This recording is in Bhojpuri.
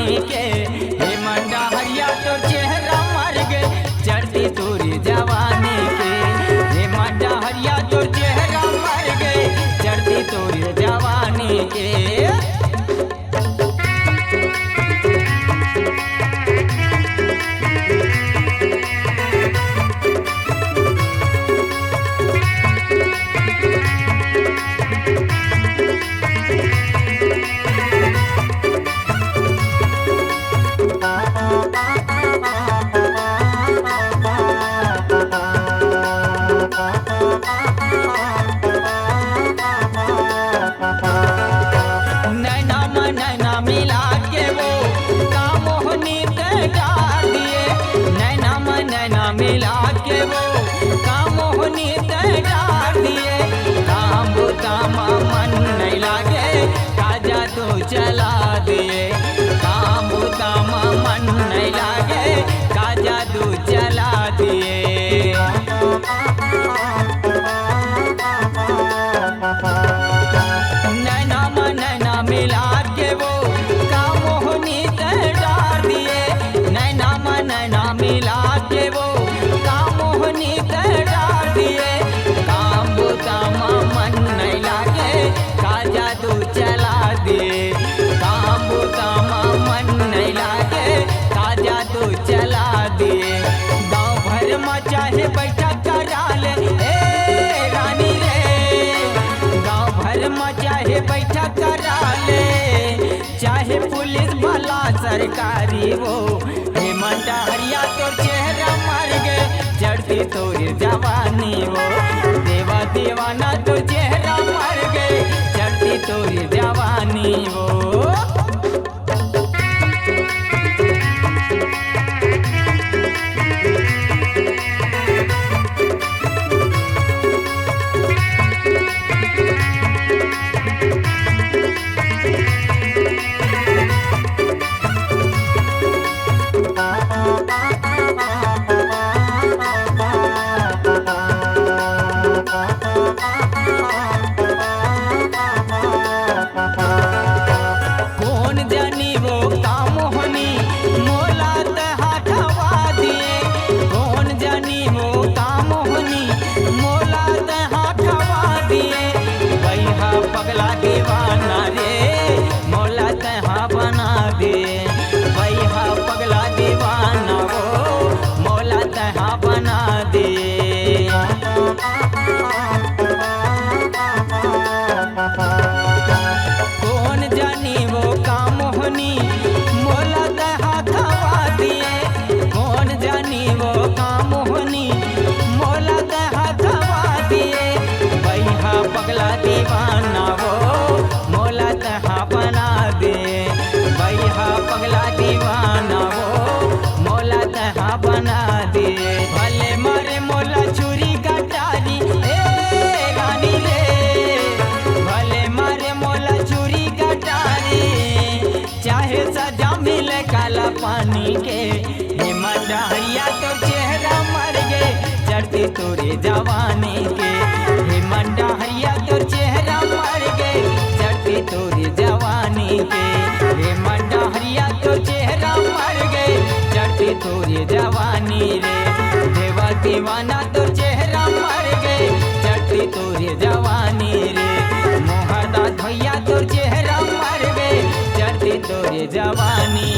जवानी के। हे मंडा हरिया तोर चेहरा मर गए चढ़ती तोरी जवानी के। हे मंडा हरिया तोर चेहरा मर गए चढ़ती तोरी जवानी के। नैना मिला के वो कामोहनी ते डार दिए। नैना मिला के वो कामोहनी ते डार दिए। काम बुतामा मन नहीं लागे काजा तो चला दिए। काम बुतामा मन नहीं लागे काजा तो चला दिए। नैना मिला के वो कामोहनी ते डार दिए। नैना मिला के वो कामोहनी ते डार दिए। काम बुतामा मन नहीं लागे काजा तू चला दिए। काम बुतामा मन नहीं लागे काजा तू चला दिए। गाँव भर में चाहे बैठक करा ले ए रानी रे। गाँव भर में चाहे बैठक करा ले चाहे पुलिस वाला सरकारी वो। हे मंडा हरिया तोर चेहरा मर गए चढ़ती तोरी जवानी वो। देवा दीवाना तो चेहरा मर गए चढ़ती तोरी जवानी वो। कौन जानी वो कामोहनी मोला ते हटवा दिए। कौन जानी वो कामोहनी मोला ते हटवा दिए। भैया पगला दीवाना रे मोला ते बना दिए। भैया पगला दीवाना वो मोला ते बना दिए। कौन जानी वो कामोहनी मोला ते हटवा दिए। कौन जानी वो कामोहनी मोला ते हटवा दिए। भैया पगला दीवाना वो मोला ते बना दे। भैया पगला दीवाना वो मोला ते बना दे। भले मारे मोला चूरी कटारी ए रानी रे। भले मारे मोला चूरी कटारी चाहे सजा मिले काला पानी के। हे मंडा हरिया तो चेहरा मर गए चढ़ती तोरे जवानी के। हे मंडा हरिया तो चेहरा मर गए चढ़ती तोरे जवानी के। हे मंडा हरिया तो चेहरा मर गए चढ़ती तोरे जवानी रे। देवा दीवाना तो चेहरा मर गए चढ़ती तोरे जवानी रे। मोहरदा भैया तो चेहरा मर गए चढ़ती तोरे जवानी।